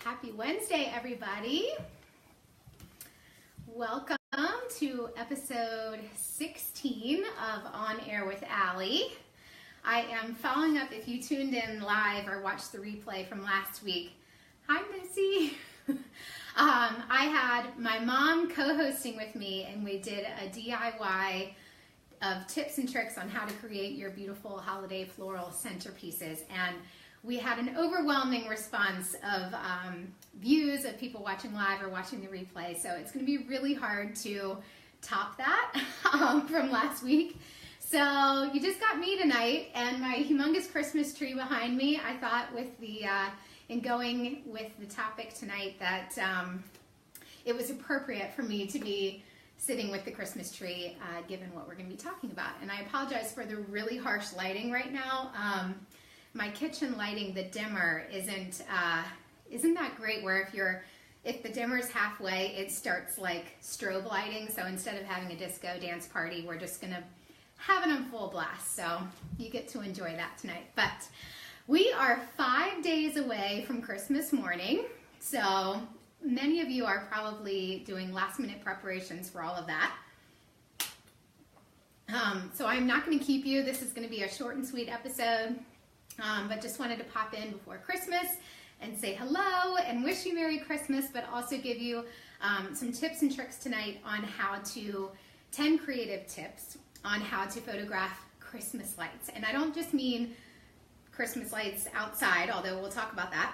Happy Wednesday, everybody. Welcome to episode 16 of On Air with Allie. I am following up if you tuned in live or watched the replay from last week. Hi, Missy. I had my mom co-hosting with me, and we did a DIY of tips and tricks on how to create your beautiful holiday floral centerpieces. And we had an overwhelming response of views of people watching live or watching the replay. So it's going to be really hard to top that from last week. So you just got me tonight and my humongous Christmas tree behind me. I thought with the, in going with the topic tonight that it was appropriate for me to be sitting with the Christmas tree given what we're going to be talking about. And I apologize for the really harsh lighting right now. My kitchen lighting, the dimmer, isn't that great where if the dimmer's halfway, it starts like strobe lighting. So instead of having a disco dance party, we're just gonna have it on full blast. So you get to enjoy that tonight. But we are 5 days away from Christmas morning. So many of you are probably doing last minute preparations for all of that. So I'm not gonna keep you. This is gonna be a short and sweet episode. But just wanted to pop in before Christmas and say hello and wish you Merry Christmas, but also give you some tips and tricks tonight on 10 creative tips on how to photograph Christmas lights. And I don't just mean Christmas lights outside, although we'll talk about that.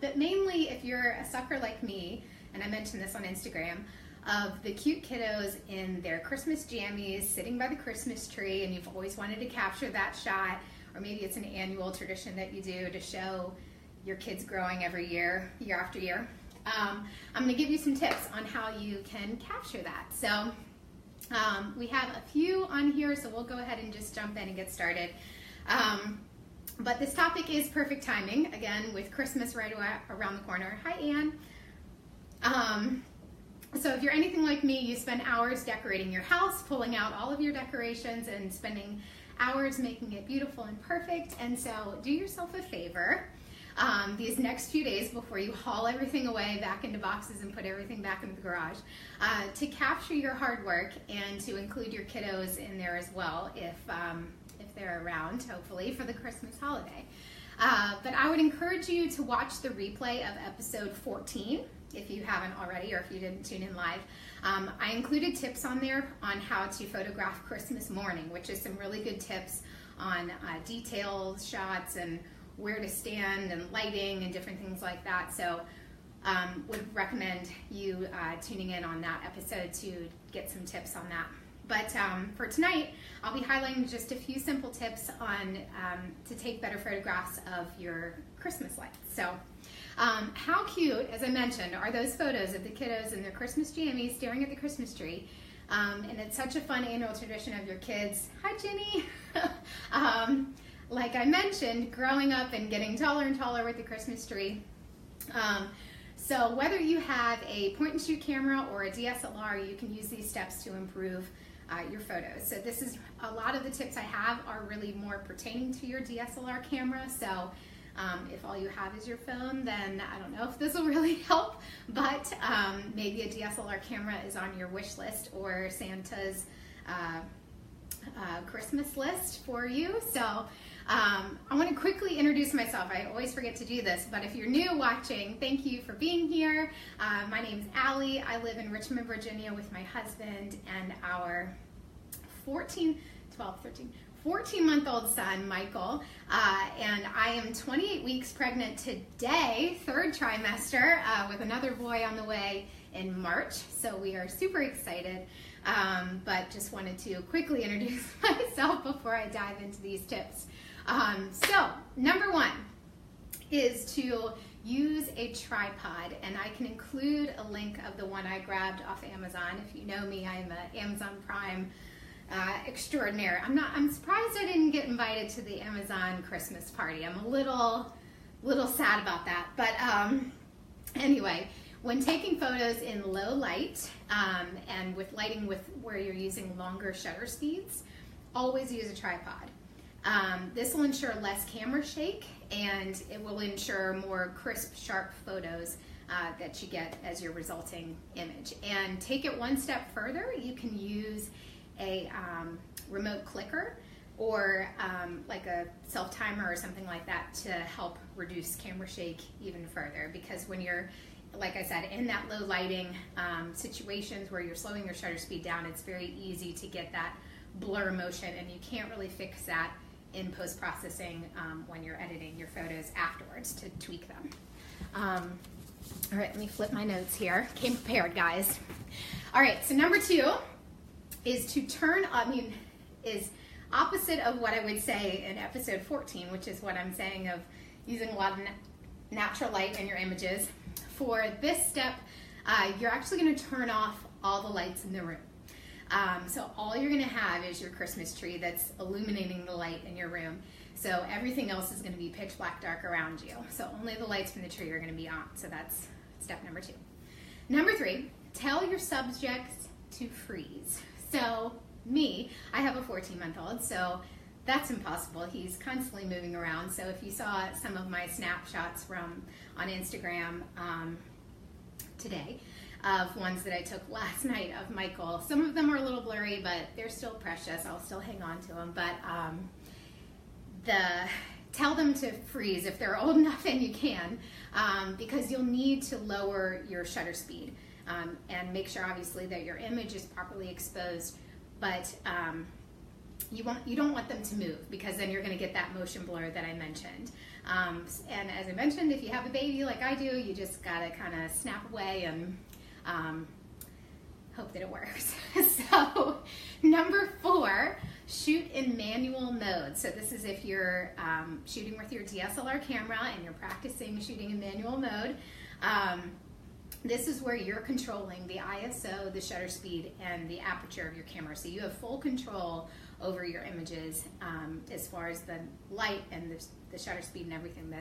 But mainly if you're a sucker like me, and I mentioned this on Instagram, of the cute kiddos in their Christmas jammies sitting by the Christmas tree, and you've always wanted to capture that shot. Or maybe it's an annual tradition that you do to show your kids growing every year, year after year. I'm going to give you some tips on how you can capture that. So we have a few on here, so we'll go ahead and just jump in and get started. But this topic is perfect timing, again, with Christmas right around the corner. Hi, Anne. So if you're anything like me, you spend hours decorating your house, pulling out all of your decorations and spending hours making it beautiful and perfect. And so do yourself a favor these next few days before you haul everything away back into boxes and put everything back into the garage to capture your hard work and to include your kiddos in there as well if they're around, hopefully, for the Christmas holiday. But I would encourage you to watch the replay of episode 14 if you haven't already or if you didn't tune in live. I included tips on there on how to photograph Christmas morning, which is some really good tips on detailed shots and where to stand and lighting and different things like that. So would recommend you tuning in on that episode to get some tips on that. But for tonight, I'll be highlighting just a few simple tips on to take better photographs of your Christmas lights. So how cute, as I mentioned, are those photos of the kiddos in their Christmas jammies staring at the Christmas tree. And it's such a fun annual tradition of your kids. Hi, Jenny. Like I mentioned, growing up and getting taller and taller with the Christmas tree. So whether you have a point and shoot camera or a DSLR, you can use these steps to improve your photos. So this is a lot of the tips I have are really more pertaining to your DSLR camera. So if all you have is your phone, then I don't know if this will really help, but maybe a DSLR camera is on your wish list or Santa's Christmas list for you. So I want to quickly introduce myself. I always forget to do this, but if you're new watching, thank you for being here. My name is Allie. I live in Richmond, Virginia with my husband and our 14-month-old son, Michael, and I am 28 weeks pregnant today, third trimester, with another boy on the way in March, so we are super excited, but just wanted to quickly introduce myself before I dive into these tips. So, number one is to use a tripod, and I can include a link of the one I grabbed off Amazon. If you know me, I'm an Amazon Prime extraordinaire. I'm surprised I didn't get invited to the Amazon Christmas party. I'm a little sad about that. But anyway, when taking photos in low light and with lighting where you're using longer shutter speeds, always use a tripod. This will ensure less camera shake, and it will ensure more crisp, sharp photos that you get as your resulting image. And take it one step further, you can use a remote clicker or like a self-timer or something like that to help reduce camera shake even further, because when you're, like I said, in that low lighting situations where you're slowing your shutter speed down, it's very easy to get that blur motion, and you can't really fix that in post-processing when you're editing your photos afterwards to tweak them. All right, let me flip my notes here. Came prepared, guys. All right, so number 2 is to turn, is opposite of what I would say in episode 14, which is what I'm saying of using a lot of natural light in your images. For this step, you're actually going to turn off all the lights in the room. So all you're going to have is your Christmas tree that's illuminating the light in your room. So everything else is going to be pitch black dark around you. So only the lights from the tree are going to be on. So that's step number 2. Number 3, tell your subjects to freeze. So me, I have a 14-month-old, so that's impossible. He's constantly moving around. So if you saw some of my snapshots from on Instagram today of ones that I took last night of Michael, some of them are a little blurry, but they're still precious. I'll still hang on to them. But tell them to freeze if they're old enough, and you can, because you'll need to lower your shutter speed and make sure, obviously, that your image is properly exposed. But you don't want them to move, because then you're going to get that motion blur that I mentioned. And as I mentioned, if you have a baby like I do, you just got to kind of snap away and hope that it works. So number 4, shoot in manual mode. So this is if you're shooting with your DSLR camera and you're practicing shooting in manual mode. This is where you're controlling the ISO, the shutter speed, and the aperture of your camera. So you have full control over your images as far as the light and the shutter speed and everything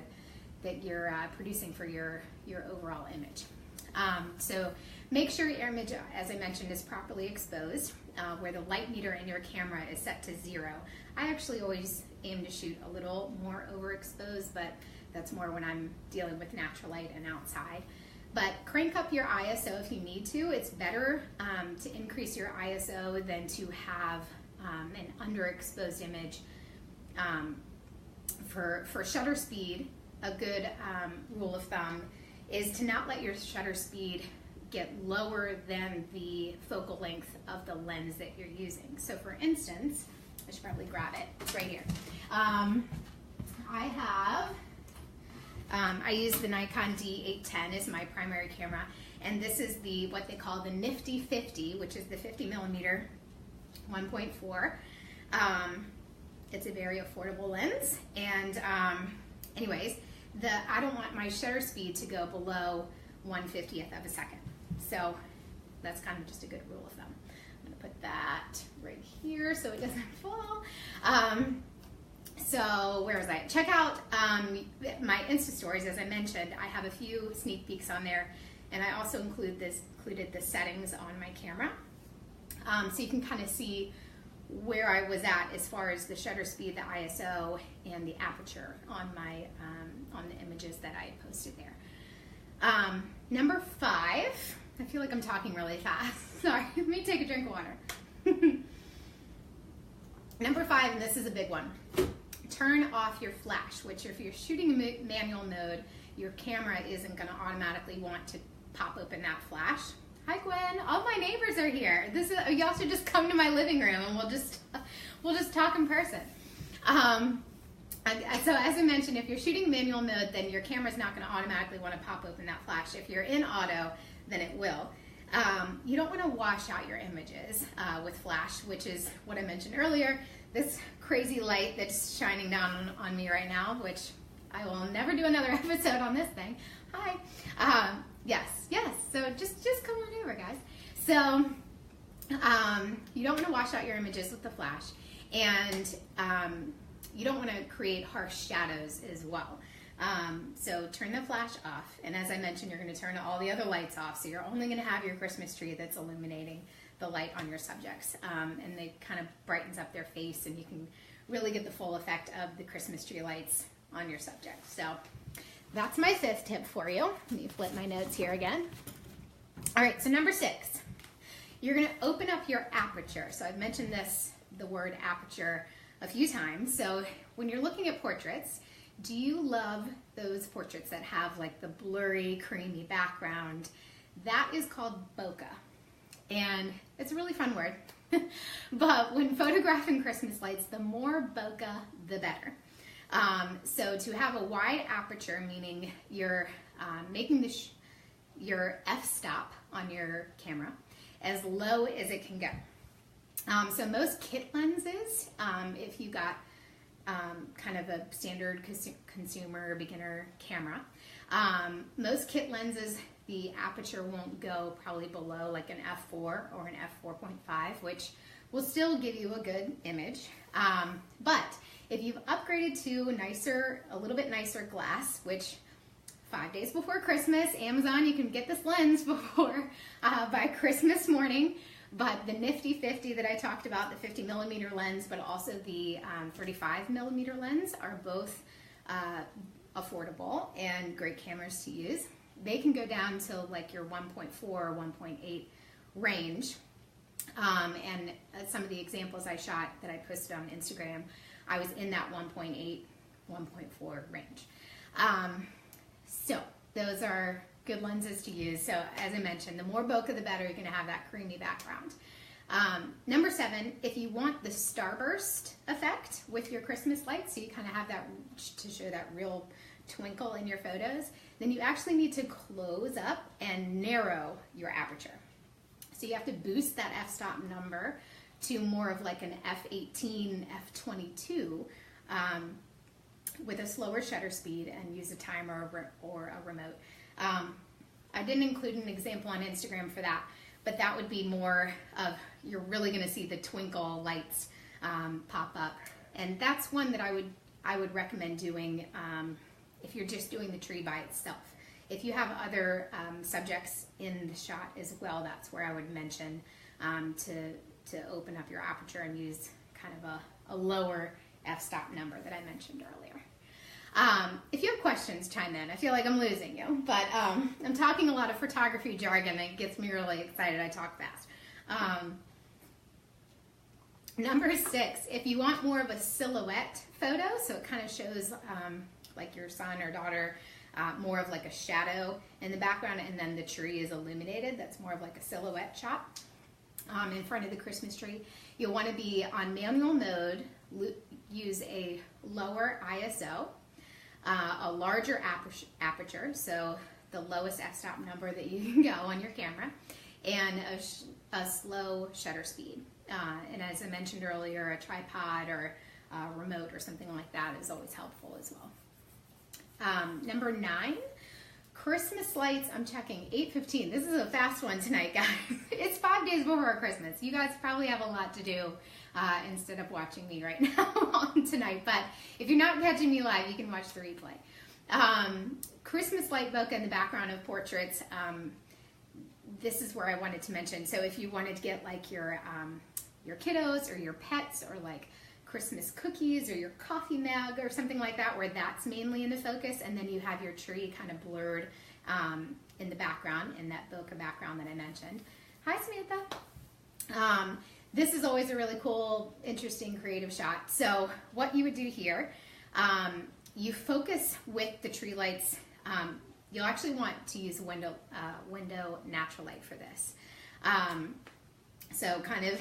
that you're producing for your overall image. So make sure your image, as I mentioned, is properly exposed, where the light meter in your camera is set to 0. I actually always aim to shoot a little more overexposed, but that's more when I'm dealing with natural light and outside. But crank up your ISO if you need to. It's better to increase your ISO than to have an underexposed image. For shutter speed, a good rule of thumb is to not let your shutter speed get lower than the focal length of the lens that you're using. So for instance, I should probably grab it. It's right here. I use the Nikon D810 as my primary camera, and this is what they call the Nifty 50, which is the 50mm 1.4. It's a very affordable lens, and anyways, I don't want my shutter speed to go below 1/50th of a second. So that's kind of just a good rule of thumb. I'm going to put that right here so it doesn't fall. So where was I? Check out my Insta stories. As I mentioned, I have a few sneak peeks on there, and I also included the settings on my camera, so you can kind of see where I was at as far as the shutter speed, the ISO, and the aperture on my on the images that I posted there. Number 5. I feel like I'm talking really fast. Sorry, let me take a drink of water. Number 5, and this is a big one. Turn off your flash, which if you're shooting in manual mode, your camera isn't going to automatically want to pop open that flash. Hi Gwen, all my neighbors are here. Y'all should just come to my living room and we'll just talk in person. So as I mentioned, if you're shooting manual mode, then your camera's not going to automatically want to pop open that flash. If you're in auto, then it will. You don't want to wash out your images with flash, which is what I mentioned earlier. This crazy light that's shining down on me right now, which I will never do another episode on this thing. Hi. Yes. So just come on over, guys. So you don't want to wash out your images with the flash, and you don't want to create harsh shadows as well. So turn the flash off, and as I mentioned, you're going to turn all the other lights off, so you're only going to have your Christmas tree that's illuminating the light on your subjects, and it kind of brightens up their face, and you can really get the full effect of the Christmas tree lights on your subject. So that's my 5th tip for you. Let me flip my notes here again. All right, so number 6, you're gonna open up your aperture. So I've mentioned the word aperture a few times. So when you're looking at portraits, do you love those portraits that have like the blurry, creamy background? That is called bokeh. And it's a really fun word. But when photographing Christmas lights, the more bokeh, the better. So to have a wide aperture, meaning you're making your f-stop on your camera as low as it can go. So most kit lenses, if you got kind of a standard consumer beginner camera, most kit lenses, the aperture won't go probably below like an f4 or an f4.5, which will still give you a good image. But if you've upgraded to a little bit nicer glass, which 5 days before Christmas, Amazon, you can get this lens by Christmas morning. But the nifty 50 that I talked about, the 50 millimeter lens, but also the 35 millimeter lens are both affordable and great cameras to use. They can go down to like your 1.4 or 1.8 range. And some of the examples I shot that I posted on Instagram, I was in that 1.8, 1.4 range. So those are good lenses to use. So as I mentioned, the more bokeh, the better. You're going to have that creamy background. Number 7, if you want the starburst effect with your Christmas lights, so you kind of have that to show that real twinkle in your photos, then you actually need to close up and narrow your aperture. So you have to boost that f-stop number to more of like an f18, f22 with a slower shutter speed, and use a timer or a remote. I didn't include an example on Instagram for that, but that would be more of, you're really going to see the twinkle lights pop up. And that's one that I would recommend doing if you're just doing the tree by itself. If you have other subjects in the shot as well, that's where I would mention to open up your aperture and use kind of a lower f-stop number that I mentioned earlier. If you have questions, chime in. I feel like I'm losing you, but I'm talking a lot of photography jargon and it gets me really excited. I talk fast. Number 6, if you want more of a silhouette photo, so it kind of shows like your son or daughter, more of like a shadow in the background, and then the tree is illuminated. That's more of like a silhouette shot in front of the Christmas tree. You'll want to be on manual mode, use a lower ISO, a larger aperture, so the lowest f-stop number that you can go on your camera, and a slow shutter speed. And as I mentioned earlier, a tripod or a remote or something like that is always helpful as well. Number 9, Christmas lights. I'm checking 8:15. This is a fast one tonight, guys. It's 5 days before Christmas. You guys probably have a lot to do instead of watching me right now on tonight. But if you're not catching me live, you can watch the replay. Christmas light bokeh in the background of portraits. This is where I wanted to mention. So if you wanted to get like your kiddos or your pets, or like Christmas cookies or your coffee mug or something like that, where that's mainly in the focus, and then you have your tree kind of blurred in the background, in that bokeh background that I mentioned. Hi, Samantha. This is always a really cool, interesting, creative shot. So what you would do here, you focus with the tree lights. You'll actually want to use window natural light for this. So kind of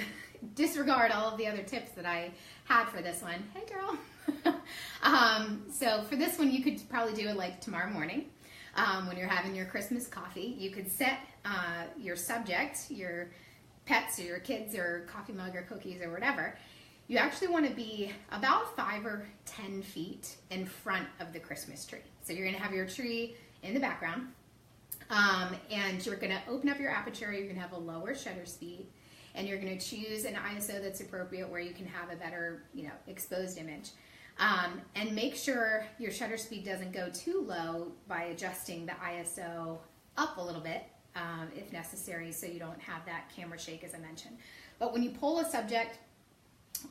disregard all of the other tips that I had for this one. Hey, girl. So for this one, you could probably do it like tomorrow morning when you're having your Christmas coffee. You could set your subject, your pets or your kids or coffee mug or cookies or whatever. You actually want to be about 5 or 10 feet in front of the Christmas tree. So you're going to have your tree in the background, and you're going to open up your aperture. You're going to have a lower shutter speed, and you're going to choose an ISO that's appropriate where you can have a better, exposed image. And make sure your shutter speed doesn't go too low by adjusting the ISO up a little bit if necessary, so you don't have that camera shake, as I mentioned. But when you pull a subject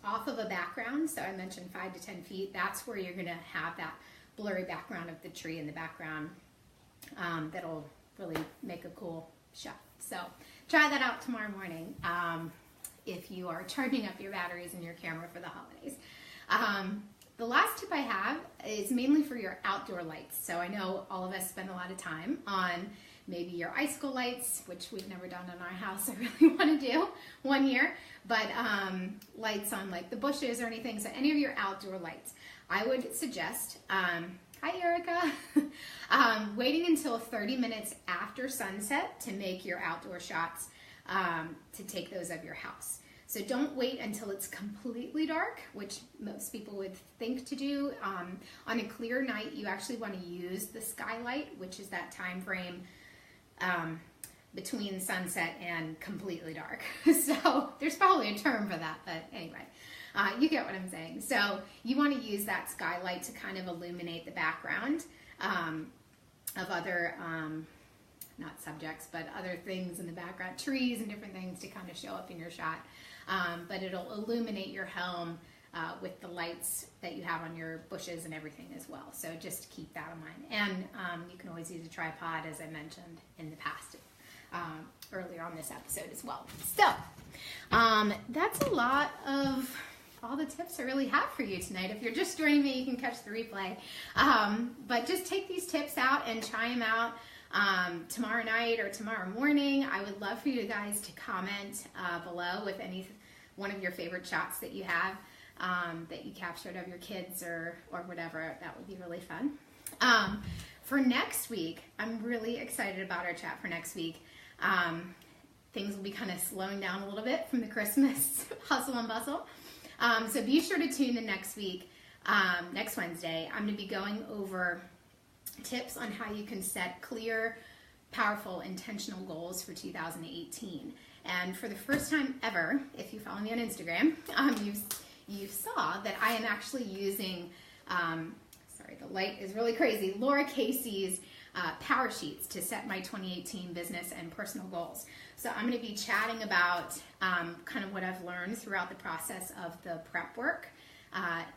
off of a background. So I mentioned 5 to 10 feet. That's where you're gonna have that blurry background of the tree in the background. That'll really make a cool shot. So try that out tomorrow morning if you are charging up your batteries in your camera for the holidays. The last tip I have is mainly for your outdoor lights. So I know all of us spend a lot of time on maybe your icicle lights, which we've never done in our house. I really want to do one year, but lights on like the bushes or anything. So any of your outdoor lights, I would suggest, hi Erica, waiting until 30 minutes after sunset to make your outdoor shots, to take those of your house. So don't wait until it's completely dark, which most people would think to do. On a clear night, you actually want to use the skylight, which is that time frame between sunset and completely dark. So there's probably a term for that, but anyway, you get what I'm saying. So you want to use that skylight to kind of illuminate the background of other, not subjects, but other things in the background, trees and different things to kind of show up in your shot. But it'll illuminate your home with the lights that you have on your bushes and everything as well. So just keep that in mind. And you can always use a tripod, as I mentioned in the past, earlier on this episode as well. So that's a lot of all the tips I really have for you tonight. If you're just joining me, you can catch the replay. But just take these tips out and try them out tomorrow night or tomorrow morning. I would love for you guys to comment below with any one of your favorite shots that you have that you captured of your kids or whatever. That would be really fun. For next week, I'm really excited about our chat for next week. Things will be kind of slowing down a little bit from the Christmas hustle and bustle. So be sure to tune in next week, next Wednesday. I'm going to be going over tips on how you can set clear, powerful, intentional goals for 2018. And for the first time ever, if you follow me on Instagram, you saw that I am actually using, sorry, the light is really crazy, Laura Casey's power sheets to set my 2018 business and personal goals. So I'm going to be chatting about kind of what I've learned throughout the process of the prep work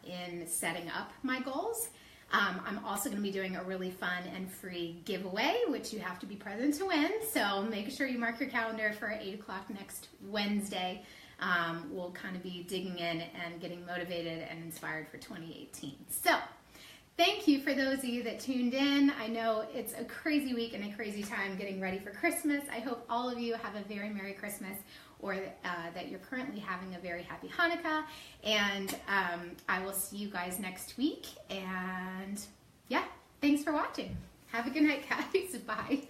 in setting up my goals. I'm also going to be doing a really fun and free giveaway, which you have to be present to win. So make sure you mark your calendar for 8 o'clock next Wednesday. We'll kind of be digging in and getting motivated and inspired for 2018. So thank you for those of you that tuned in. I know it's a crazy week and a crazy time getting ready for Christmas. I hope all of you have a very Merry Christmas, or that you're currently having a very happy Hanukkah. And I will see you guys next week. And yeah, thanks for watching. Have a good night, guys. Bye.